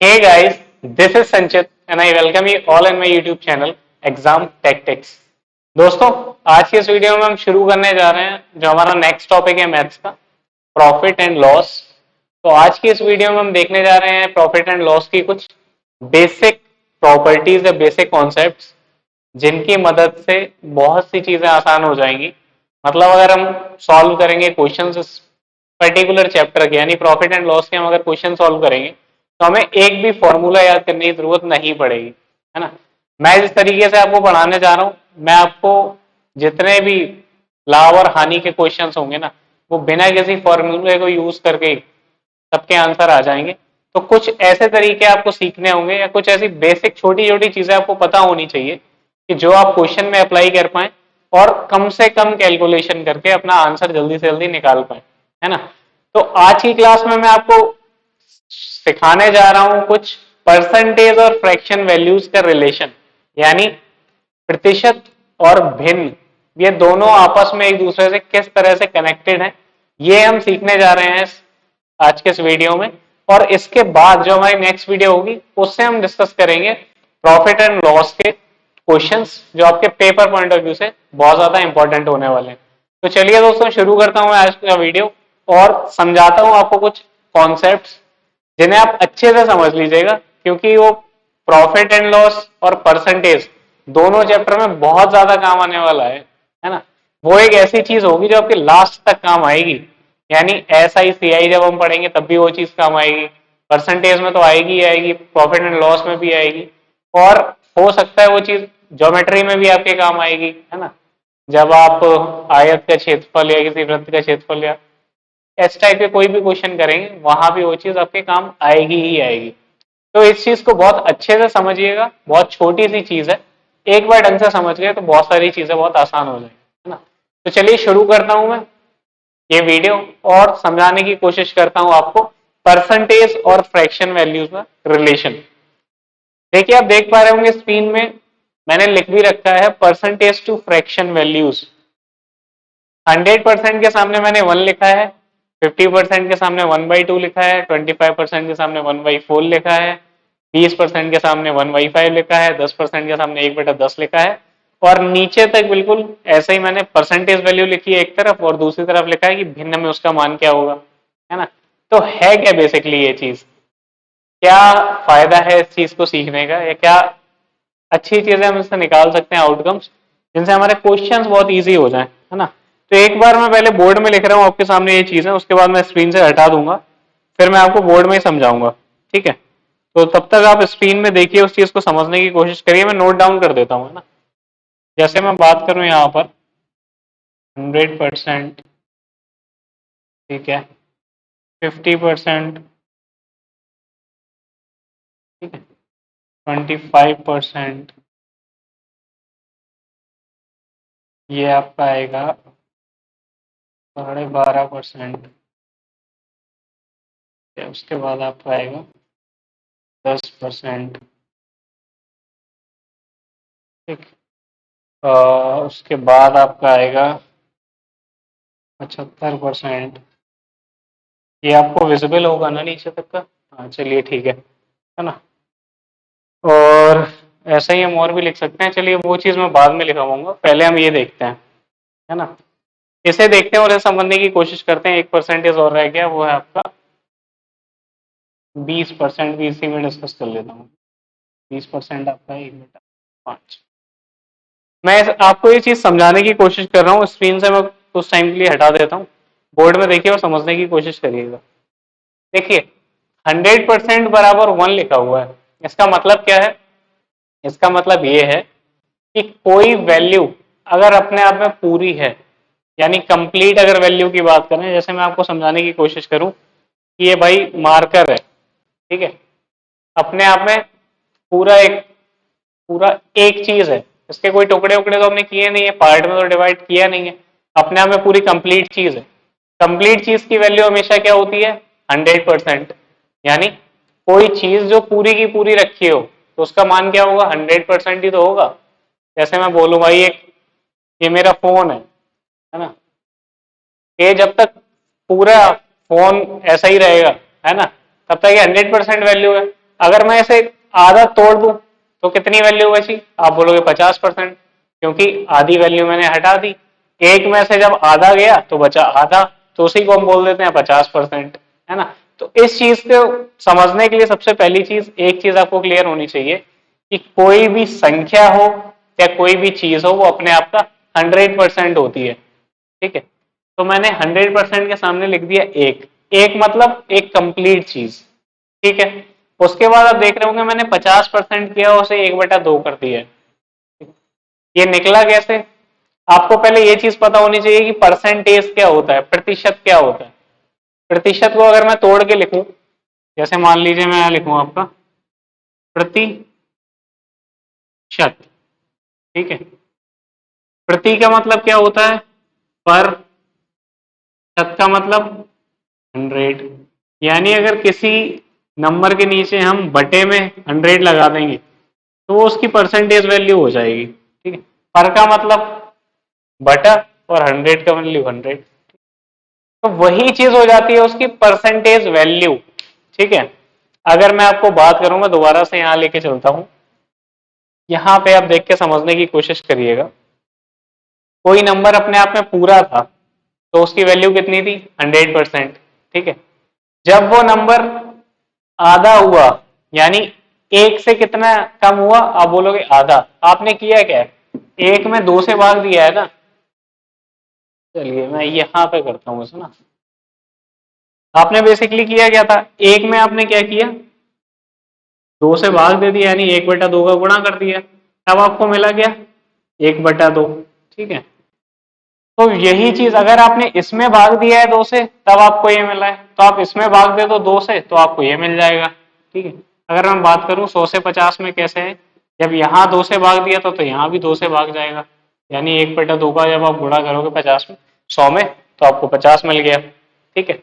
Hey guys, this is Sanchit and I welcome you all in my YouTube channel Exam Tactics। दोस्तों, आज के इस video में हम शुरू करने जा रहे हैं जो हमारा नेक्स्ट टॉपिक है मैथ्स का, प्रॉफिट एंड लॉस। तो आज की इस वीडियो में हम देखने जा रहे हैं प्रॉफिट एंड लॉस की कुछ बेसिक प्रॉपर्टीज या बेसिक कॉन्सेप्ट्स जिनकी मदद से बहुत सी चीजें आसान हो जाएंगी। मतलब अगर हम सॉल्व करेंगे क्वेश्चंस इस पर्टिकुलर चैप्टर के यानी प्रॉफिट एंड लॉस के, हम अगर क्वेश्चन सॉल्व करेंगे तो हमें एक भी फॉर्मूला याद करने की जरूरत नहीं पड़ेगी, है ना। मैं जिस तरीके से आपको पढ़ाने जा रहा हूं, मैं आपको जितने भी लाभ और हानि के क्वेश्चंस होंगे ना, वो बिना किसी फॉर्मूले को यूज करके ही सबके आंसर आ जाएंगे। तो कुछ ऐसे तरीके आपको सीखने होंगे या कुछ ऐसी बेसिक छोटी छोटी चीजें आपको पता होनी चाहिए कि जो आप क्वेश्चन में अप्लाई कर पाए और कम से कम कैलकुलेशन करके अपना आंसर जल्दी से जल्दी निकाल पाए, है ना। तो आज की क्लास में मैं आपको सिखाने जा रहा हूं कुछ परसेंटेज और फ्रैक्शन वैल्यूज का रिलेशन, यानी प्रतिशत और भिन्न, ये दोनों आपस में एक दूसरे से किस तरह से कनेक्टेड हैं, ये हम सीखने जा रहे हैं आज के इस वीडियो में। और इसके बाद जो हमारी नेक्स्ट वीडियो होगी उससे हम डिस्कस करेंगे प्रॉफिट एंड लॉस के क्वेश्चंस जो आपके पेपर पॉइंट ऑफ व्यू से बहुत ज्यादा इंपॉर्टेंट होने वाले हैं। तो चलिए दोस्तों, शुरू करता हूं मैं आज का वीडियो और समझाता हूं आपको कुछ कॉन्सेप्ट्स जिन्हें आप अच्छे से समझ लीजिएगा, क्योंकि वो प्रॉफिट एंड लॉस और परसेंटेज दोनों चैप्टर में बहुत ज्यादा काम आने वाला है ना। वो एक ऐसी चीज होगी जो आपके लास्ट तक काम आएगी, यानी एस आई सी आई जब हम पढ़ेंगे तब भी वो चीज काम आएगी, परसेंटेज में तो आएगी ही आएगी, प्रॉफिट एंड लॉस में भी आएगी, और हो सकता है वो चीज ज्योमेट्री में भी आपके काम आएगी, है ना। जब आप आयत का क्षेत्रफल या किसी वृत्त का क्षेत्रफल या इस टाइप के कोई भी क्वेश्चन करेंगे वहां भी वो चीज आपके काम आएगी ही आएगी। तो इस चीज को बहुत अच्छे से समझिएगा, बहुत छोटी सी चीज है, एक बार ढंग से समझ गए तो बहुत सारी चीजें बहुत आसान हो जाएंगी, है ना। तो चलिए शुरू करता हूं मैं ये वीडियो और समझाने की कोशिश करता हूं आपको परसेंटेज और फ्रैक्शन वैल्यूज का रिलेशन। देखिए, आप देख पा रहे होंगे स्क्रीन में मैंने लिख भी रखा है परसेंटेज टू फ्रैक्शन वैल्यूज। 100% के सामने मैंने 1 लिखा है, 50% के सामने 1/2 लिखा है, 25% के सामने 1/4 लिखा है, 20% के सामने 1/5 लिखा है, 10% के सामने 1/10 लिखा है, और नीचे तक बिल्कुल ऐसे ही मैंने परसेंटेज वैल्यू लिखी है एक तरफ और दूसरी तरफ लिखा है कि भिन्न में उसका मान क्या होगा, है ना। तो है क्या बेसिकली ये चीज, क्या फायदा है इस चीज को सीखने का, या क्या अच्छी चीजें हम इससे निकाल सकते हैं आउटकम्स जिनसे हमारे क्वेश्चंस बहुत इजी हो जाएं, है ना। तो एक बार मैं पहले बोर्ड में लिख रहा हूँ आपके सामने ये चीजें, उसके बाद मैं स्क्रीन से हटा दूंगा, फिर मैं आपको बोर्ड में ही समझाऊंगा, ठीक है। तो तब तक आप स्क्रीन में देखिए, उस चीज को समझने की कोशिश करिए। मैं नोट डाउन कर देता हूँ, है ना। जैसे मैं बात करूं यहाँ पर 100%, ठीक है, 50%, ठीक है, 25%, ये आपका आएगा 12.5%, उसके बाद आपका आएगा 10%, ठीक। उसके बाद आपका आएगा 75%। ये आपको विजिबल होगा ना नीचे तक का? हाँ चलिए ठीक है ना। और ऐसा ही हम और भी लिख सकते हैं, चलिए वो चीज़ मैं बाद में लिखाऊंगा, पहले हम ये देखते हैं, है ना। इसे देखते हैं और इसे समझने की कोशिश करते हैं। 1% और रह गया, वो है आपका 20%, भी इसी में डिस्कस कर लेता हूँ। 20% आपका 1/5। मैं आपको ये चीज समझाने की कोशिश कर रहा हूँ, स्क्रीन से मैं कुछ टाइम के लिए हटा देता हूँ, बोर्ड में देखिए और समझने की कोशिश करिएगा। देखिए, 100% बराबर 1 लिखा हुआ है, इसका मतलब क्या है? इसका मतलब ये है कि कोई वैल्यू अगर अपने आप में पूरी है, यानी कंप्लीट अगर वैल्यू की बात करें, जैसे मैं आपको समझाने की कोशिश करूं कि ये भाई मार्कर है, ठीक है, अपने आप में पूरा एक चीज है, इसके कोई टुकड़े उकड़े तो हमने किए नहीं है, पार्ट में तो डिवाइड किया नहीं है, अपने आप में पूरी कंप्लीट चीज है। कंप्लीट चीज की वैल्यू हमेशा क्या होती है? 100%। यानी कोई चीज जो पूरी की पूरी रखी हो तो उसका मान क्या होगा? 100% ही तो होगा। जैसे मैं बोलूं भाई एक ये मेरा फोन है ना, ये जब तक पूरा फोन ऐसा ही रहेगा, है ना, तब तक ये 100% वैल्यू है। अगर मैं इसे आधा तोड़ दूं तो कितनी वैल्यू बची? आप बोलोगे 50%, क्योंकि आधी वैल्यू मैंने हटा दी। एक में से जब आधा गया तो बचा आधा, तो उसी को हम बोल देते हैं 50%, है ना। तो इस चीज को समझने के लिए सबसे पहली चीज, एक चीज आपको क्लियर होनी चाहिए कि कोई भी संख्या हो या कोई भी चीज हो, वो अपने आप का 100% होती है, ठीक है। तो मैंने 100% के सामने लिख दिया एक, एक मतलब एक कंप्लीट चीज, ठीक है। उसके बाद आप देख रहे होंगे मैंने 50% किया, उसे 1/2 कर दिया है। ये निकला कैसे? आपको पहले ये चीज पता होनी चाहिए कि परसेंटेज क्या होता है, प्रतिशत क्या होता है। प्रतिशत को अगर मैं तोड़ के लिखूं, जैसे मान लीजिए मैं यहां लिखूं आपका प्रतिशत, ठीक है। प्रति का मतलब क्या होता है? पर, शत का मतलब 100, यानी अगर किसी नंबर के नीचे हम बटे में 100 लगा देंगे तो वो उसकी परसेंटेज वैल्यू हो जाएगी, ठीक है। पर का मतलब बटा, और 100 का वैल्यू 100, तो वही चीज हो जाती है उसकी परसेंटेज वैल्यू, ठीक है। अगर मैं आपको बात करूं, मैं दोबारा से यहां लेके चलता हूं, यहां पे आप देख के समझने की कोशिश करिएगा। कोई नंबर अपने आप में पूरा था तो उसकी वैल्यू कितनी थी? 100%, ठीक है। जब वो नंबर आधा हुआ, यानी एक से कितना कम हुआ? आप बोलोगे आधा। आपने किया क्या है? एक में 2 से भाग दिया है ना। चलिए मैं यहां पे करता हूं ना। आपने बेसिकली किया क्या था? एक में आपने क्या किया? 2 से भाग दे दिया, यानी 1/2 का गुणा कर दिया। तब आपको मिला क्या? 1/2, ठीक है। तो यही चीज अगर आपने इसमें भाग दिया है 2 से, तब आपको ये मिला है, तो आप इसमें भाग दे दो 2 से, तो आपको ये मिल जाएगा, ठीक है। अगर मैं बात करूं 100 से 50 में कैसे है, जब यहाँ 2 से भाग दिया तो यहाँ भी 2 से भाग जाएगा, यानी 1/2 का जब आप गुणा करोगे 50 में, 100 में, तो आपको 50 मिल गया, ठीक है।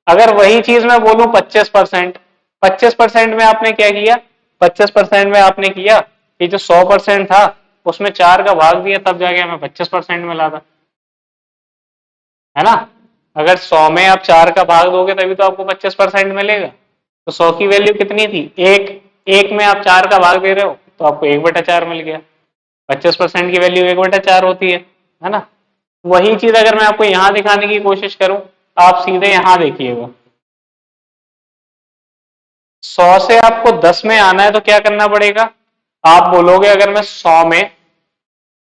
अगर वही चीज मैं बोलूं 25%, 25% में आपने क्या किया? 25% में आपने किया कि जो 100% था उसमें 4 का भाग दिया, तब जाके हमें 25% मिला था, है ना। अगर 100 में आप 4 का भाग दोगे तभी तो आपको 25% मिलेगा। तो 100 की वैल्यू कितनी थी? एक, एक में आप 4 का भाग दे रहे हो तो आपको 1/4 मिल गया। 25% की वैल्यू 1/4 होती है ना। वही चीज अगर मैं आपको यहां दिखाने की कोशिश करूं, आप सीधे यहां देखिएगा, 100 से आपको 10 में आना है तो क्या करना पड़ेगा? आप बोलोगे अगर मैं 100 में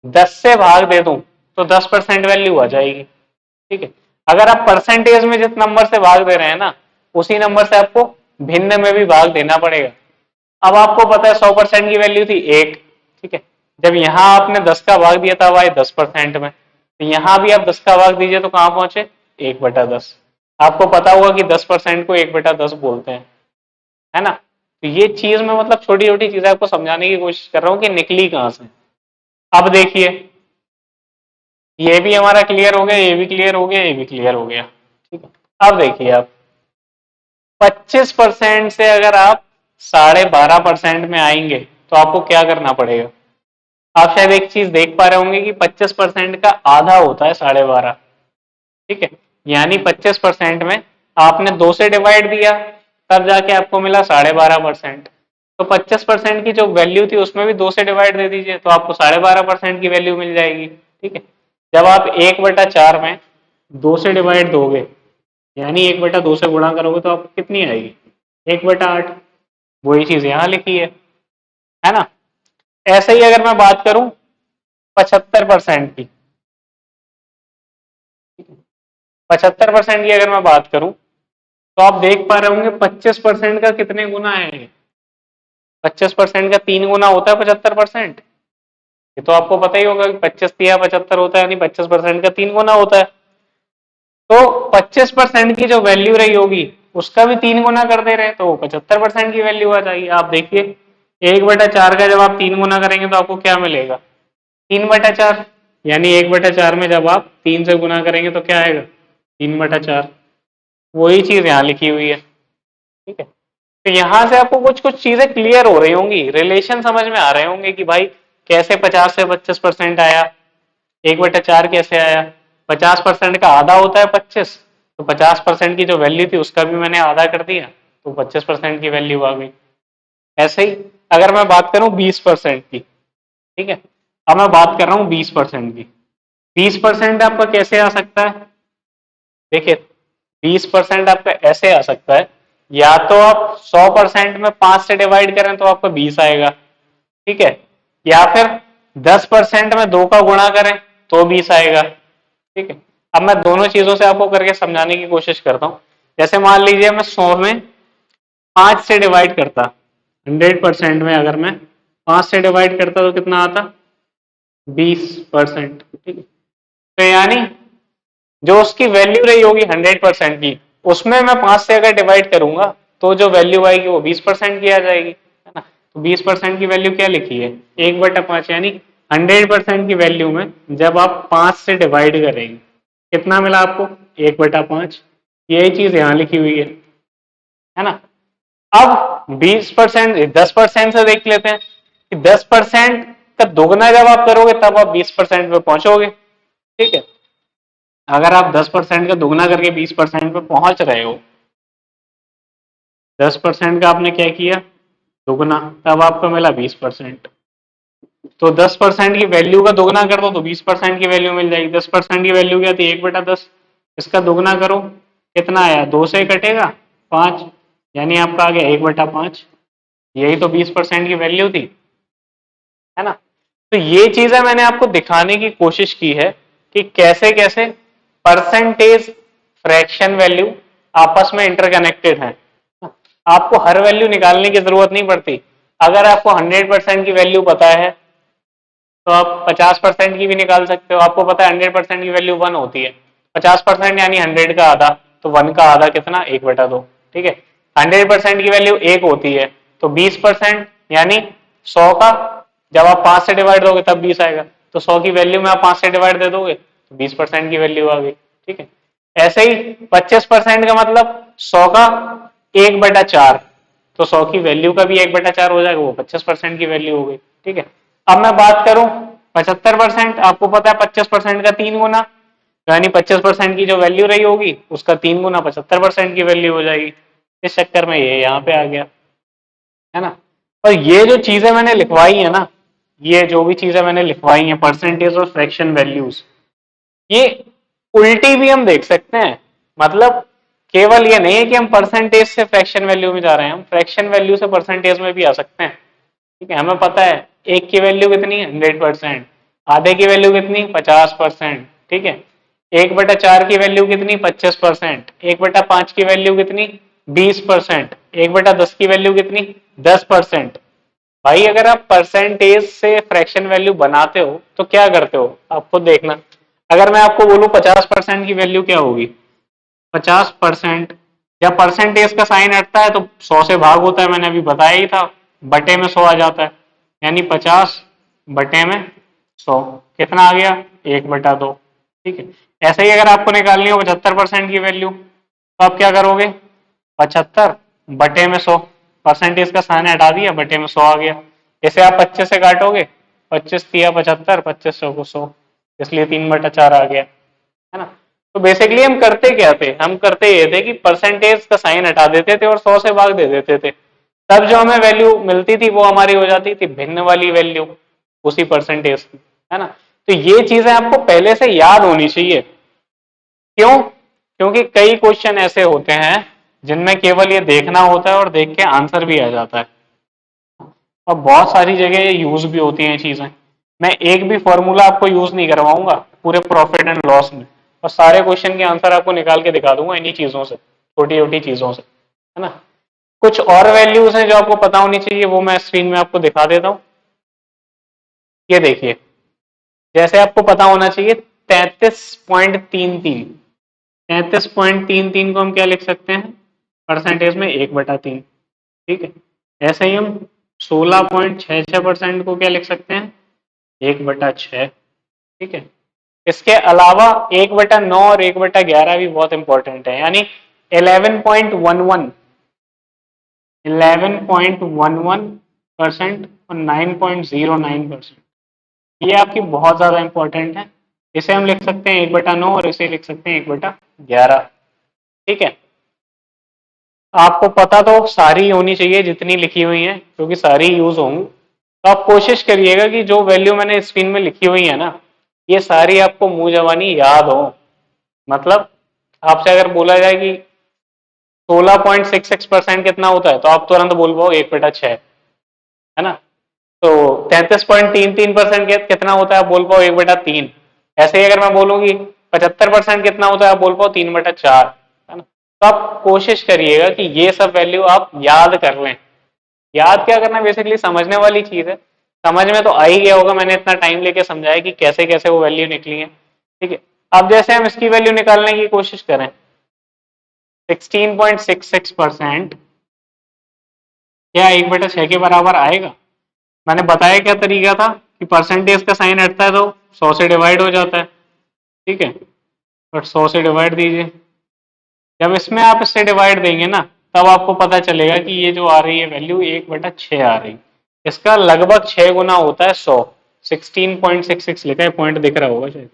10 से भाग दे दूं तो 10% वैल्यू आ जाएगी, ठीक है। अगर आप परसेंटेज में जिस नंबर से भाग दे रहे हैं ना, उसी नंबर से आपको भिन्न में भी भाग देना पड़ेगा। अब आपको पता है 100% की वैल्यू थी एक, ठीक है। जब यहां आपने 10 का भाग दिया था, आए 10% में, तो यहां भी आप 10 का भाग दीजिए तो कहां पहुंचे? 1/10। आपको पता होगा कि 10% को 1/10 बोलते हैं, है ना। तो ये चीज मैं मतलब छोटी छोटी चीजें आपको समझाने की कोशिश कर रहा हूं कि निकली कहां से। अब देखिए, ये भी हमारा क्लियर हो गया, ये भी क्लियर हो गया, ये भी क्लियर हो गया, ठीक है। अब देखिए आप 25% से अगर आप 12.5% में आएंगे तो आपको क्या करना पड़ेगा? आप शायद एक चीज देख पा रहे होंगे कि 25% का आधा होता है 12.5, ठीक है। यानी 25% में आपने 2 से डिवाइड दिया, तब जाके आपको मिला 12.5%। तो 25% की जो वैल्यू थी उसमें भी 2 से डिवाइड दे दीजिए तो आपको 12.5% की वैल्यू मिल जाएगी, ठीक है। जब आप 1/4 में 2 से डिवाइड दोगे, यानी 1/2 से गुणा करोगे तो आपको कितनी आएगी? 1/8। वही चीज यहाँ लिखी है ना। ऐसे ही अगर मैं बात करूं 75% की, 75% की अगर मैं बात करूं तो आप देख पा रहे होंगे 25% का कितने गुना है? 25% का 3 गुना होता है 75%। ये तो आपको पता ही होगा कि 25 या 75 होता है, यानी 25% का 3 गुना होता है। तो 25% की जो वैल्यू रही होगी उसका भी 3 गुना कर दे रहे हैं तो 75% की वैल्यू आ जाएगी। आप देखिए 1/4 का जब आप 3 गुना करेंगे तो आपको क्या मिलेगा? 3/4, यानी 1/4 में जब आप 3 से गुना करेंगे तो क्या आएगा? 3/4। वही चीज यहाँ लिखी हुई है, ठीक है। तो यहां से आपको कुछ कुछ चीजें क्लियर हो रही होंगी, रिलेशन समझ में आ रहे होंगे कि भाई कैसे 50 से 25% आया, 1/4 कैसे आया। 50% का आधा होता है 25, तो 50% की जो वैल्यू थी उसका भी मैंने आधा कर दिया तो 25% की वैल्यू आ गई। ऐसे ही अगर मैं बात करूं 20% की, ठीक है, अब मैं बात कर रहा हूं 20% की। 20% आपका कैसे आ सकता है? देखिए 20% आपका ऐसे आ सकता है, या तो आप 100% में 5 से डिवाइड करें तो आपका 20 आएगा, ठीक है, या फिर 10% में 2 का गुणा करें तो 20 आएगा, ठीक है। अब मैं दोनों चीजों से आपको करके समझाने की कोशिश करता हूं। जैसे मान लीजिए मैं 100 में 5 से डिवाइड करता, 100% में अगर मैं 5 से डिवाइड करता तो कितना आता? 20%, ठीक है। तो यानी जो उसकी वैल्यू रही होगी 100% की, उसमें मैं 5 से अगर डिवाइड करूंगा तो जो वैल्यू आएगी वो 20% की आ जाएगी, है ना। तो 20% की वैल्यू क्या लिखी है? 1/5, यानी 100% की वैल्यू में जब आप 5 से डिवाइड करेंगे कितना मिला आपको? 1/5। यही चीज यहां लिखी हुई है ना। अब 20%, 10% से देख लेते हैं कि 10% का दोगुना जब आप करोगे तब आप 20% पे पहुंचोगे, ठीक है। अगर आप 10% का दुगना करके 20% पे पहुंच रहे हो, 10% का आपने क्या किया? दुगना, तब आपको मिला 20%। तो 10% की वैल्यू का दुगना कर दो तो 20% की वैल्यू मिल जाएगी। 10% की वैल्यू क्या थी? 1/10। इसका दुगना करो, कितना आया? 2 से कटेगा 5, यानी आपका आ गया 1/5। यही तो 20% की वैल्यू थी, है ना। तो ये चीजें मैंने आपको दिखाने की कोशिश की है कि कैसे कैसे परसेंटेज, फ्रैक्शन वैल्यू आपस में इंटरकनेक्टेड हैं। आपको हर वैल्यू निकालने की जरूरत नहीं पड़ती। अगर आपको 100% की वैल्यू पता है तो आप 50% की भी निकाल सकते हो। आपको पता है 100% की वैल्यू 1 होती है, 50% यानी 100 का आधा, तो 1 का आधा कितना? 1/2, ठीक है। 100% की वैल्यू 1 होती है, तो 20% यानी 100 का जब आप 5 से डिवाइड दोगे तब 20 आएगा, तो 100 की वैल्यू में आप 5 से डिवाइड दे दोगे तो 20% की वैल्यू आ गई, ठीक है। ऐसे ही 25% का मतलब 100 का 1/4, तो 100 की वैल्यू का भी 1/4 हो जाएगा, वो 25% की वैल्यू हो गई, ठीक है। अब मैं बात करूं 75%, आपको पता है 25% का 3 गुना, यानी 25% की जो वैल्यू रही होगी उसका 3 गुना 75% की वैल्यू हो जाएगी। इस चक्कर में ये यहाँ पे आ गया, है ना। और ये जो चीजें मैंने लिखवाई है ना, ये जो भी चीजें मैंने लिखवाई हैं, परसेंटेज और फ्रैक्शन वैल्यूज, ये उल्टी भी हम देख सकते हैं। मतलब केवल ये नहीं है कि हम परसेंटेज से फ्रैक्शन वैल्यू में जा रहे हैं, हम फ्रैक्शन वैल्यू से परसेंटेज में भी आ सकते हैं, ठीक है। हमें पता है एक की वैल्यू कितनी है? 100%। आधे की वैल्यू कितनी? 50%, ठीक है। 1/4 की वैल्यू कितनी? 25%। 1/5 की वैल्यू कितनी? 20%। 1/10 की वैल्यू कितनी? 10%। भाई अगर आप परसेंटेज से फ्रैक्शन वैल्यू बनाते हो तो क्या करते हो? आप खुद देखना। अगर मैं आपको बोलूं 50% की वैल्यू क्या होगी? 50%, जब परसेंटेज का साइन हटता है तो 100 से भाग होता है, मैंने अभी बताया ही था, बटे में 100 आ जाता है, यानी 50 बटे में 100 कितना आ गया? 1/2, ठीक है। ऐसे ही अगर आपको निकालनी हो 75% की वैल्यू तो आप क्या करोगे? 75 बटे में 100, परसेंटेज का साइन हटा दिया, बटे में 100 आ गया। इसे आप 25 से काटोगे, 25 तिया 75, 25 को 100, इसलिए 3/4 आ गया, है ना। तो बेसिकली हम करते क्या थे? हम करते ये थे कि परसेंटेज का साइन हटा देते थे और 100 से भाग दे देते थे, तब जो हमें वैल्यू मिलती थी वो हमारी हो जाती थी भिन्न वाली वैल्यू, उसी परसेंटेज की, है ना। तो ये चीजें आपको पहले से याद होनी चाहिए। क्यों? क्योंकि कई क्वेश्चन ऐसे होते हैं जिनमें केवल ये देखना होता है और देख के आंसर भी आ जाता है, और बहुत सारी जगह ये यूज भी होती हैं चीजें। मैं एक भी फॉर्मूला आपको यूज नहीं करवाऊंगा पूरे प्रॉफिट एंड लॉस में, और सारे क्वेश्चन के आंसर आपको निकाल के दिखा दूंगा इन्हीं चीजों से, छोटी छोटी चीजों से, है ना। कुछ और वैल्यूज हैं जो आपको पता होनी चाहिए, वो मैं स्क्रीन में आपको दिखा देता हूँ। ये देखिए, जैसे आपको पता होना चाहिए 33.33, 33.33 को हम क्या लिख सकते हैं? परसेंटेज में 1/3, ठीक है। ऐसे ही हम 16.66% को क्या लिख सकते हैं? 1/6, ठीक है। इसके अलावा 1/9 और 1/11 भी बहुत इंपॉर्टेंट है, यानी 11.11, 11.11% और 9.09%, ये आपकी बहुत ज्यादा इंपॉर्टेंट है। इसे हम लिख सकते हैं 1/9 और इसे लिख सकते हैं 1/11, ठीक है। आपको पता तो सारी होनी चाहिए जितनी लिखी हुई है, क्योंकि सारी यूज होंगी। तो आप कोशिश करिएगा कि जो वैल्यू मैंने स्क्रीन में लिखी हुई है ना, ये सारी आपको मुंह जबानी याद हो। मतलब आपसे अगर बोला जाए कि 16.66% कितना होता है, तो आप तुरंत बोल पाओ 1/6, है ना। तो 33.33% कितना होता है, आप बोल पाओ 1/3। ऐसे ही अगर मैं बोलूंगी 75% कितना होता है, आप बोल पाओ 3/4, है ना। तो आप कोशिश करिएगा कि ये सब वैल्यू आप याद कर लें। याद क्या करना, बेसिकली समझने वाली चीज है। समझ में तो आ ही गया होगा, मैंने इतना टाइम लेके समझाया कि कैसे कैसे वो वैल्यू निकली है। ठीक है, अब जैसे हम इसकी वैल्यू निकालने की कोशिश करें, 16.66% क्या 1/6 के बराबर आएगा। मैंने बताया क्या तरीका था कि परसेंटेज का साइन हटता है तो 100 से डिवाइड हो जाता है। ठीक है, बट 100 से डिवाइड दीजिए। जब इसमें आप इससे डिवाइड देंगे ना, तब आपको पता चलेगा कि ये जो आ रही है वैल्यू 1/6 आ रही। इसका लगभग 6 गुना होता है 100। 16.66 लिखा है, पॉइंट दिख रहा होगा शायद।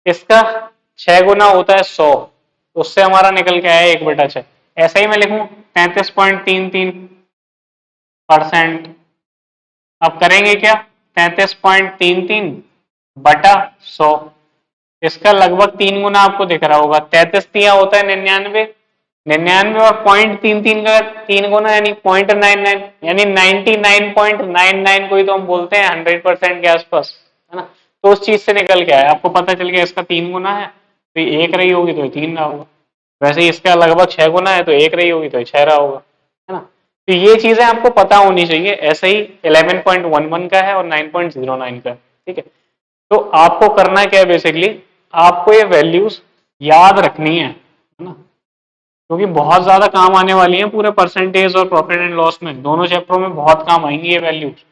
इसका 6 गुना होता है 100, उससे हमारा निकल के आया 1/6। ऐसा ही मैं लिखूं 33.33%। अब करेंगे क्या, 33.33 बटा 100। इसका लगभग 3 गुना आपको दिख रहा होगा। 33 होता है 99, 99 और 0.33 का 3 गुना यानी 0.99, यानी 99.99 को ही तो हम बोलते हैं 100% के आसपास, है ना। तो उस चीज से निकल के आया, आपको पता चल गया इसका 3 गुना है तो ये 1 रही होगी तो ये 3 रहा होगा। वैसे ही इसका लगभग 6 गुना है तो 1 रही होगी तो ये 6 रहा होगा, है ना। तो ये चीजें आपको पता होनी चाहिए। ऐसे ही 11.11 का है और 9.09 का है। ठीक है, तो आपको करना क्या है, बेसिकली आपको ये वैल्यूज याद रखनी है ना, क्योंकि बहुत ज्यादा काम आने वाली है पूरे परसेंटेज और प्रॉफिट एंड लॉस में, दोनों चैप्टरों में बहुत काम आएंगी ये वैल्यूज।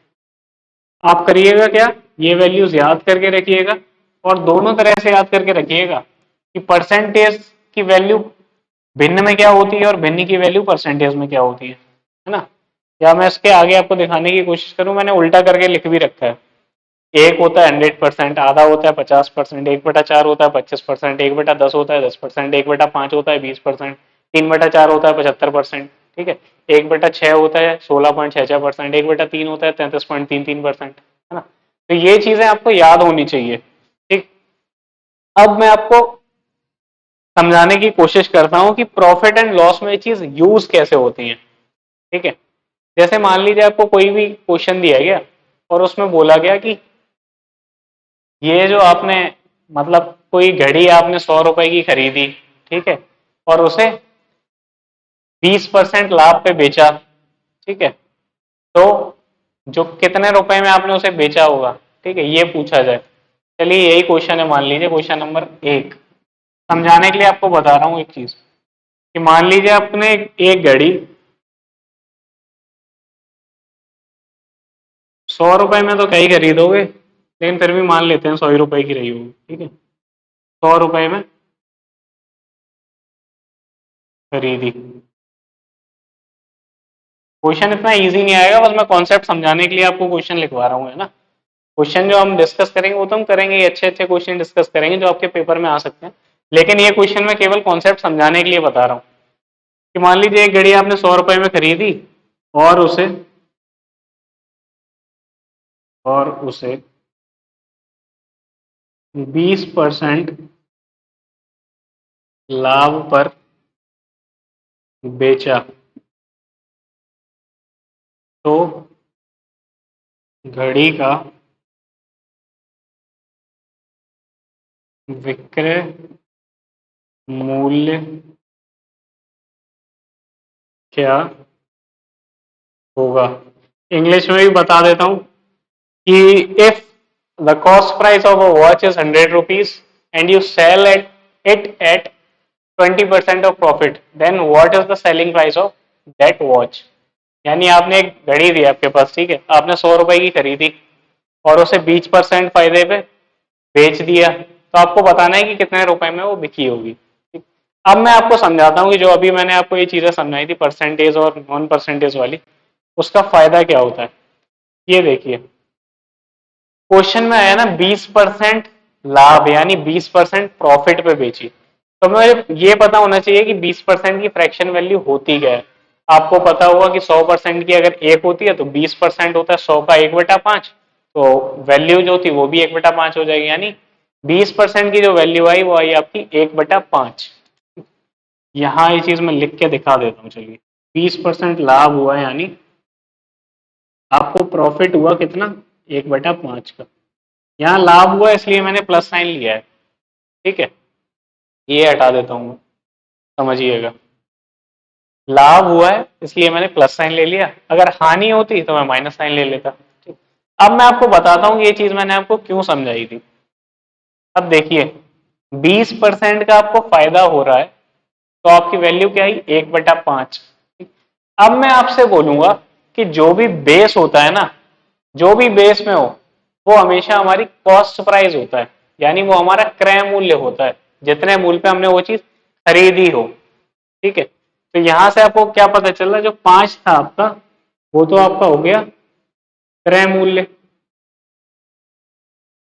आप करिएगा क्या, ये वैल्यूज याद करके रखिएगा, और दोनों तरह से याद करके रखिएगा कि परसेंटेज की वैल्यू भिन्न में क्या होती है और भिन्न की वैल्यू परसेंटेज में क्या होती है ना। या मैं इसके आगे आपको दिखाने की कोशिश करूं, मैंने उल्टा करके लिख भी रखा है। एक होता है 100%, आधा होता है 50%, 1/4 होता है 25%, 1/10 होता है 10%, 1/5 होता है 20%, 3/4 होता है 75%। ठीक है, 1/6 होता है 16.66%, 1/3 होता है 33.33%, है ना। तो ये चीजें आपको याद होनी चाहिए। ठीक, अब मैं आपको समझाने की कोशिश करता हूं कि प्रॉफिट एंड लॉस में ये चीज यूज कैसे होती है। ठीक है, जैसे मान लीजिए आपको कोई भी क्वेश्चन दिया गया और उसमें बोला गया कि ये जो आपने, मतलब कोई घड़ी आपने 100 रुपए की खरीदी, ठीक है, और उसे 20% लाभ पे बेचा। ठीक है, तो जो कितने रुपए में आपने उसे बेचा होगा, ठीक है, ये पूछा जाए। चलिए यही क्वेश्चन है, मान लीजिए क्वेश्चन नंबर 1। समझाने के लिए आपको बता रहा हूं एक चीज कि मान लीजिए आपने एक घड़ी 100 रुपए में तो क्या ही खरीदोगे, लेकिन फिर भी मान लेते हैं 100 रुपए की रही होगी। ठीक है, 100 रुपए में खरीदी। क्वेश्चन इतना इजी नहीं आएगा, बस मैं कॉन्सेप्ट समझाने के लिए आपको क्वेश्चन लिखवा रहा हूँ, है ना। क्वेश्चन जो हम डिस्कस करेंगे वो तो हम करेंगे, अच्छे अच्छे क्वेश्चन डिस्कस करेंगे जो आपके पेपर में आ सकते हैं। लेकिन ये क्वेश्चन मैं केवल कॉन्सेप्ट समझाने के लिए बता रहा हूँ कि मान लीजिए एक घड़ी आपने 100 रुपए में खरीदी और उसे और उसे 20% लाभ पर बेचा, तो घड़ी का विक्रय मूल्य क्या होगा। इंग्लिश में भी बता देता हूं कि if the cost price of a watch is 100 rupees and you sell at it at 20% of profit, then what is the selling price of that watch. यानी आपने एक घड़ी दी आपके पास, ठीक है, आपने 100 रुपए की खरीदी और उसे 20% फायदे पे बेच दिया, तो आपको बताना है कि कितने रुपए में वो बिकी होगी। अब मैं आपको समझाता हूँ कि जो अभी मैंने आपको ये चीजें समझाई थी परसेंटेज और नॉन परसेंटेज वाली, उसका फायदा क्या होता है। ये देखिए, क्वेश्चन में आया ना 20% लाभ, यानी 20% प्रॉफिट पे बेची। तो मुझे ये पता होना चाहिए कि 20% की फ्रैक्शन वैल्यू होती क्या है। आपको पता होगा कि 100% की अगर एक होती है तो 20% होता है 100 का 1/5, तो वैल्यू जो थी वो भी 1/5 हो जाएगी, यानी 20% की जो वैल्यू आई वो आई आपकी 1/5। यहाँ ये चीज मैं लिख के दिखा देता हूँ, चलिए। 20% लाभ हुआ, यानी आपको प्रॉफिट हुआ कितना, 1/5 का। यहाँ लाभ हुआ इसलिए मैंने प्लस साइन लिया है, ठीक है। ये हटा देता हूँ मैं, समझिएगा। लाभ हुआ है इसलिए मैंने प्लस साइन ले लिया, अगर हानि होती तो मैं माइनस साइन ले लेता, ठीक। अब मैं आपको बताता हूँ कि ये चीज मैंने आपको क्यों समझाई थी। अब देखिए, 20% का आपको फायदा हो रहा है तो आपकी वैल्यू क्या आई, 1/5। अब मैं आपसे बोलूंगा कि जो भी बेस होता है ना, जो भी बेस में हो, वो हमेशा हमारी कॉस्ट प्राइस होता है, यानी वो हमारा क्रय मूल्य होता है, जितने मूल्य पे हमने वो चीज खरीदी हो, ठीक है। तो यहां से आपको क्या पता चल रहा है, जो 5 था आपका वो तो आपका हो गया क्रय मूल्य,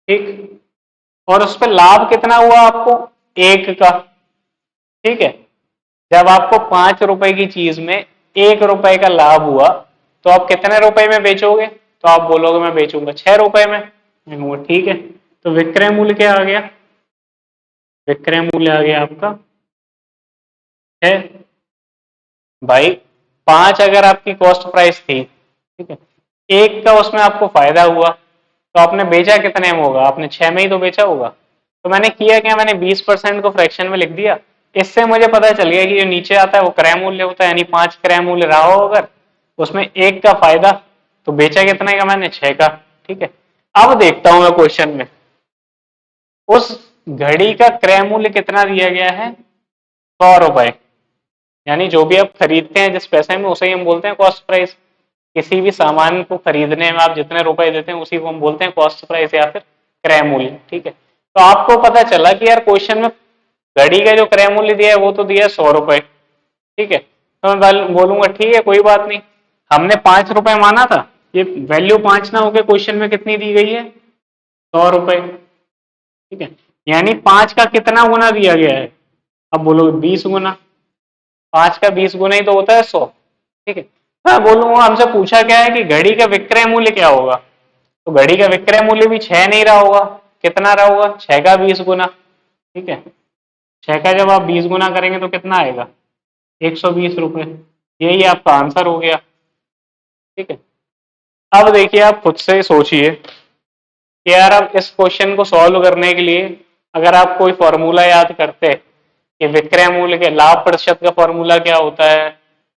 ठीक। और उस पर लाभ कितना हुआ आपको, 1 का, ठीक है। जब आपको 5 रुपए की चीज में 1 रुपए का लाभ हुआ तो आप कितने रुपए में बेचोगे, तो आप बोलोगे मैं बेचूंगा 6 रुपए में। मैं कहूंगा ठीक है, तो विक्रय मूल्य क्या आ गया, विक्रय मूल्य आ गया आपका है भाई 5, अगर आपकी कॉस्ट प्राइस थी, ठीक है, 1 का उसमें आपको फायदा हुआ, तो आपने बेचा कितने में होगा, आपने 6 में ही तो बेचा होगा। तो मैंने किया क्या, मैंने 20% को फ्रैक्शन में लिख दिया। इससे मुझे पता चल गया कि जो नीचे आता है वो क्रय मूल्य होता है, यानी 5 क्रय मूल्य रहा हो अगर, उसमें 1 का फायदा, तो बेचा कितने का मैंने, 6 का, ठीक है। अब देखता हूं मैं क्वेश्चन में, उस घड़ी का क्रय मूल्य कितना दिया गया है, 100 रुपए, यानी जो भी आप खरीदते हैं जिस पैसे में, उसे ही हम बोलते हैं कॉस्ट प्राइस। किसी भी सामान को खरीदने में आप जितने रुपए देते हैं उसी को हम बोलते हैं कॉस्ट प्राइस या फिर क्रय मूल्य, ठीक है। तो आपको पता चला कि यार क्वेश्चन में घड़ी का जो क्रय मूल्य दिया है वो तो दिया है 100 रुपए, ठीक है। तो मैं बोलूंगा ठीक है कोई बात नहीं, हमने 5 रुपए माना था, ये वैल्यू 5 ना होकर क्वेश्चन में कितनी दी गई है, 100 रुपए, ठीक है। यानी 5 का कितना गुना दिया गया है, अब बोलो 20 गुना, 5 का 20 गुना ही तो होता है 100, ठीक है। मैं बोलूंगा हमसे पूछा क्या है कि घड़ी का विक्रय मूल्य क्या होगा, तो घड़ी का विक्रय मूल्य भी 6 नहीं रहा होगा, कितना रहा होगा, 6 का 20 गुना, ठीक है। 6 का जब आप 20 गुना करेंगे तो कितना आएगा, 120 रुपए। यही आपका आंसर हो गया, ठीक है। अब देखिए आप खुद से सोचिए कि यार अब इस क्वेश्चन को सॉल्व करने के लिए अगर आप कोई फॉर्मूला याद करते कि विक्रय मूल्य के लाभ प्रतिशत का फॉर्मूला क्या होता है,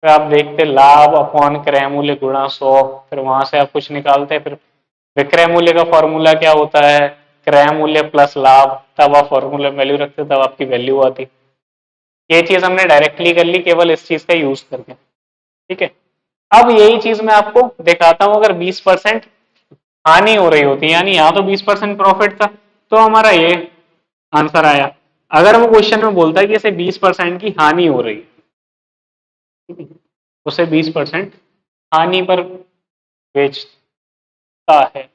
फिर आप देखते लाभ अपॉन क्रय मूल्य गुणा 100, फिर वहां से आप कुछ निकालते, फिर विक्रय मूल्य का फॉर्मूला क्या होता है, क्रय मूल्य प्लस लाभ, तब आप फॉर्मूला वैल्यू रखते, तब आपकी वैल्यू आती। ये चीज हमने डायरेक्टली कर ली केवल इस चीज का यूज करके, ठीक है। अब यही चीज मैं आपको दिखाता हूं, अगर 20% हानि हो रही होती, यानी यहाँ तो 20% प्रॉफिट था, तो हमारा ये आंसर आया। अगर वो क्वेश्चन में बोलता है कि इसे 20% की हानि हो रही, ठीक है, उसे 20% हानि पर बेचता है,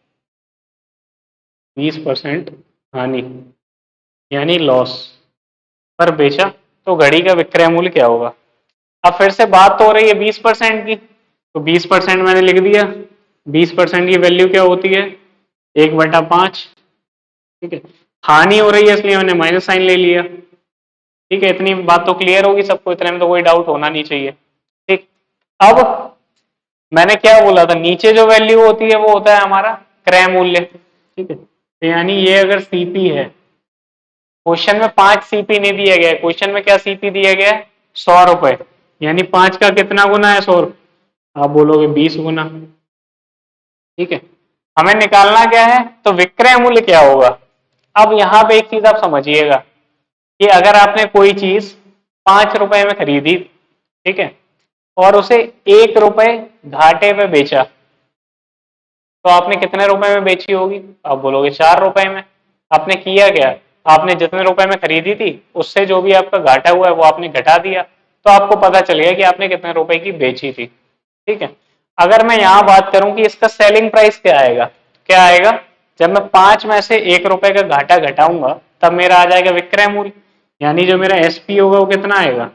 20% हानि यानी लॉस पर बेचा, तो घड़ी का विक्रय मूल्य क्या होगा। अब फिर से बात तो हो रही है 20% की, तो 20% मैंने लिख दिया, 20% की वैल्यू क्या होती है, 1/5, ठीक है। हानि हो रही है इसलिए मैंने माइनस साइन ले लिया, ठीक है। इतनी बात तो क्लियर होगी सबको, इतने में तो कोई डाउट होना नहीं चाहिए, ठीक। अब मैंने क्या बोला था, नीचे जो वैल्यू होती है वो होता है हमारा क्रय मूल्य, ठीक है। तो यानी ये अगर सीपी है, क्वेश्चन में 5 सीपी नहीं दिया गया है, क्वेश्चन में क्या सीपी दिया गया है, 100 रुपए, यानी 5 का कितना गुना है, 100, आप बोलोगे 20 गुना, ठीक है। हमें निकालना क्या है, तो विक्रय मूल्य क्या होगा। अब यहां पे एक चीज आप समझिएगा कि अगर आपने कोई चीज 5 रुपए में खरीदी, ठीक है, और उसे 1 रुपए घाटे पे बेचा, तो आपने कितने रुपए में बेची होगी, आप बोलोगे 4 रुपए में। आपने किया क्या, आपने जितने रुपए में खरीदी थी उससे जो भी आपका घाटा हुआ है वो आपने घटा दिया, तो आपको पता चल गया कि आपने कितने रुपए की बेची थी, ठीक है। अगर मैं यहां बात करूं कि इसका सेलिंग प्राइस क्या आएगा, क्या आएगा, जब मैं 5 में से 1 रुपए का घाटा घटाऊंगा तब मेरा आ जाएगा विक्रय मूल्य। यानी जो मेरा एसपी होगा वो कितना आएगा,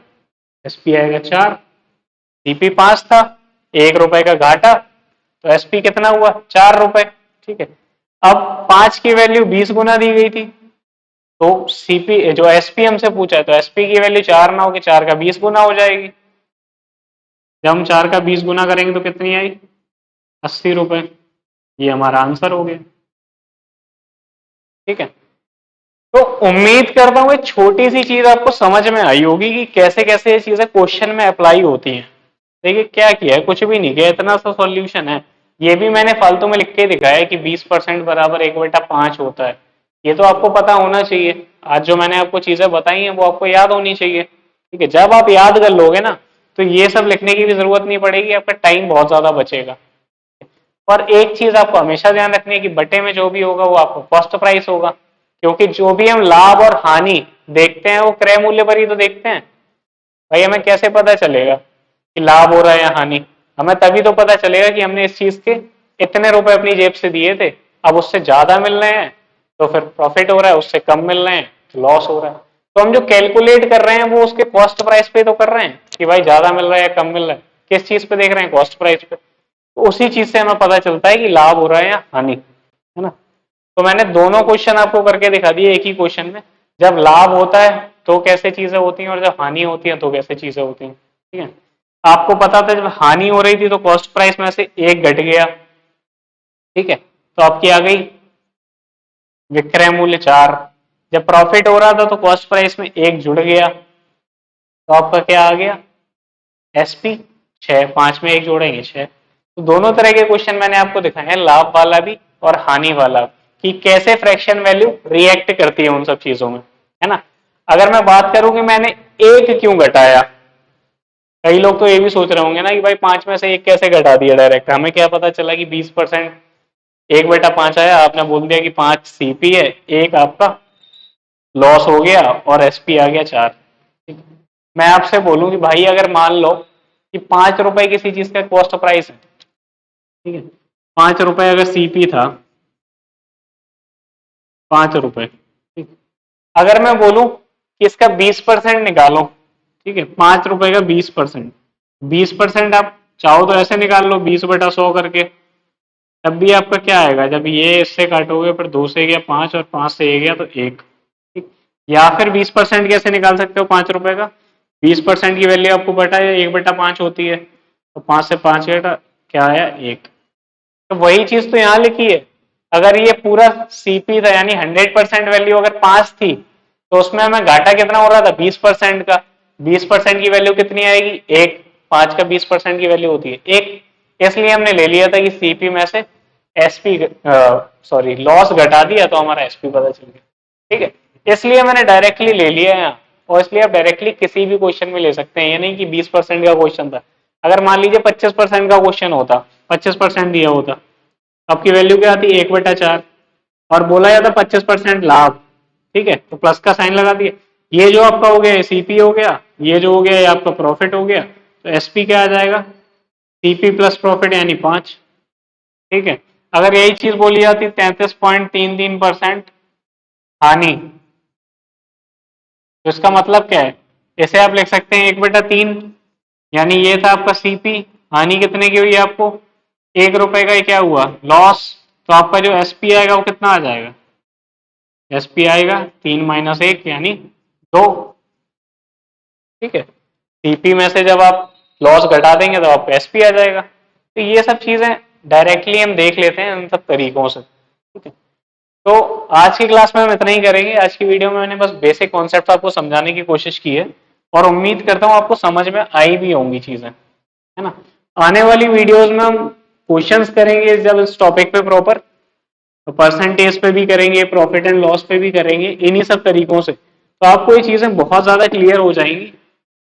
एसपी आएगा 4, सीपी 5 था, 1 रुपए का घाटा, तो एसपी कितना हुआ 4 रुपए। ठीक है, अब 5 की वैल्यू 20 गुना दी गई थी, तो सीपी जो एसपी हमसे पूछा है तो एसपी की वैल्यू 4 ना होगी, 4 का 20 गुना हो जाएगी। जब हम 4 का 20 गुना करेंगे तो कितनी आई, 80 रुपए। ये हमारा आंसर हो गया। ठीक है, तो उम्मीद करता हूँ एक छोटी सी चीज आपको समझ में आई होगी कि कैसे कैसे ये चीजें क्वेश्चन में अप्लाई होती हैं। देखिए क्या किया है, कुछ भी नहीं किया, इतना सा सॉल्यूशन है। ये भी मैंने फालतू में लिख के दिखाया है कि 20% बराबर 1/5 होता है। ये तो आपको पता होना चाहिए, आज जो मैंने आपको चीजें बताई हैं वो आपको याद होनी चाहिए। ठीक है, जब आप याद कर लोगे ना तो ये सब लिखने की भी जरूरत नहीं पड़ेगी, आपका टाइम बहुत ज्यादा बचेगा। और एक चीज आपको हमेशा ध्यान रखनी है कि बटे में जो भी होगा वो आपको कॉस्ट प्राइस होगा, क्योंकि जो भी हम लाभ और हानि देखते हैं वो क्रय मूल्य पर ही तो देखते हैं। भाई हमें कैसे पता चलेगा कि लाभ हो रहा है या हानि, हमें तभी तो पता चलेगा कि हमने इस चीज के इतने रुपए अपनी जेब से दिए थे, अब उससे ज्यादा मिल रहे हैं तो फिर प्रॉफिट हो रहा है, उससे कम मिल रहे हैं तो लॉस हो रहा है। तो हम जो कैलकुलेट कर रहे हैं वो उसके कॉस्ट प्राइस पे तो कर रहे हैं कि भाई ज्यादा मिल रहा है या कम मिल रहा है, किस चीज पे देख रहे हैं, कॉस्ट प्राइस पे। तो उसी चीज से हमें पता चलता है कि लाभ हो रहा है या हानि, है ना। तो मैंने दोनों क्वेश्चन आपको करके दिखा दिए एक ही क्वेश्चन में, जब लाभ होता है तो कैसे चीजें होती हैं और जब हानि होती है तो कैसे चीजें होती हैं। ठीक है, आपको पता था जब हानि हो रही थी तो कॉस्ट प्राइस में से एक घट गया। ठीक है, तो आपकी आ गई विक्रय मूल्य 4। जब प्रॉफिट हो रहा था तो कॉस्ट प्राइस में एक जुड़ गया, तो आपका क्या आ गया, एसपी 6, 5 में एक जोड़ेंगे 6। तो दोनों तरह के क्वेश्चन मैंने आपको दिखाए हैं, लाभ वाला भी और हानि वाला, कि कैसे फ्रैक्शन वैल्यू रिएक्ट करती है उन सब चीजों में, है ना। अगर मैं बात करूं कि मैंने एक क्यों घटाया, कई लोग तो ये भी सोच रहे होंगे ना कि भाई 5 में से एक कैसे घटा दिया डायरेक्ट, हमें क्या पता चला कि 20% 1/5 आया, आपने बोल दिया कि 5 सीपी है, एक आपका लॉस हो गया और एसपी आ गया 4। मैं आपसे बोलूं कि भाई अगर मान लो कि 5 रुपए किसी चीज का कॉस्ट प्राइस है, ठीक है, 5 रुपए अगर सीपी था, 5 रुपए, ठीक, अगर मैं बोलूं कि इसका 20% निकालो, ठीक है, 5 रुपए का 20%, 20% आप चाहो तो ऐसे निकाल लो 20/100 करके, तब भी आपका क्या आएगा, जब ये इससे काटोगे फिर 2 से गया 5 और 5 से ये गया तो 1। ठीक, या फिर 20% कैसे निकाल सकते हो 5 रुपए का, 20% की वैल्यू आपको बटा 1/5 होती है, तो 5 से 5 घटा क्या आया 1। तो वही चीज तो यहाँ लिखी है, अगर ये पूरा सीपी था यानी 100% वैल्यू अगर 5 थी तो उसमें हमें घाटा कितना हो रहा था 20% का, 20% की वैल्यू कितनी आएगी 1, 5 का 20% की वैल्यू होती है 1, इसलिए हमने ले लिया था कि सीपी में से एसपी सॉरी लॉस घटा दिया तो हमारा एसपी पता चल गया। ठीक है, इसलिए मैंने डायरेक्टली ले लिया यहाँ, और इसलिए आप डायरेक्टली किसी भी क्वेश्चन में ले सकते हैं, ये नहीं कि 20% का क्वेश्चन था। अगर मान लीजिए 25% का क्वेश्चन होता, 25% दिया होता, आपकी वैल्यू क्या आती 1/4, और बोला जाता 25% लाभ, ठीक है, तो प्लस का साइन लगा दिया, ये जो आपका हो गया सीपी हो गया, ये जो हो गया ये आपका प्रॉफिट हो गया, तो एसपी क्या आ जाएगा, सीपी प्लस प्रॉफिट यानी 5। ठीक है, अगर यही चीज बोली जाती 33.33% हानि, तो इसका मतलब क्या है, इसे आप लिख सकते हैं 1/3, यानी ये था आपका सीपी, हानि कितने की हुई आपको 1 रुपए का, क्या हुआ लॉस, तो आपका जो एसपी आएगा वो कितना आ जाएगा, एसपी आएगा 3 - 1 यानी 2। ठीक है, सीपी में से जब आप लॉस घटा देंगे तो आपको एसपी आ जाएगा। तो ये सब चीजें डायरेक्टली हम देख लेते हैं इन सब तरीकों से। ठीक है, तो आज की क्लास में हम इतना ही करेंगे, आज की वीडियो में मैंने बस बेसिक कॉन्सेप्ट आपको समझाने की कोशिश की है, और उम्मीद करता हूँ आपको समझ में आई भी होंगी चीजें, है ना। आने वाली वीडियोस में हम क्वेश्चंस करेंगे जब इस टॉपिक पे प्रॉपर, तो परसेंटेज पे भी करेंगे, प्रॉफिट एंड लॉस पे भी करेंगे, इन्हीं सब तरीकों से, तो आपको ये चीजें बहुत ज्यादा क्लियर हो जाएंगी।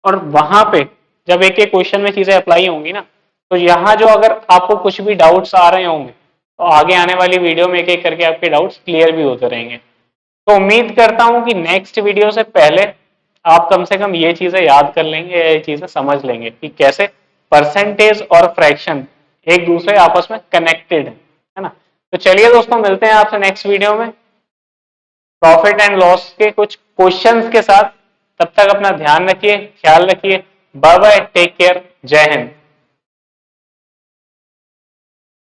और वहां पे जब एक एक क्वेश्चन में चीजें अप्लाई होंगी ना, तो यहाँ जो अगर आपको कुछ भी डाउट्स आ रहे होंगे तो आगे आने वाली वीडियो में एक एक करके आपके डाउट्स क्लियर भी होते रहेंगे। तो उम्मीद करता हूं कि नेक्स्ट वीडियो से पहले आप कम से कम ये चीजें याद कर लेंगे, ये चीजें समझ लेंगे कि कैसे परसेंटेज और फ्रैक्शन एक दूसरे आपस में कनेक्टेड है ना। तो चलिए दोस्तों, मिलते हैं आपसे नेक्स्ट वीडियो में प्रॉफिट एंड लॉस के कुछ क्वेश्चंस के साथ। तब तक अपना ध्यान रखिए, ख्याल रखिए। बाय बाय, टेक केयर, जय हिंद।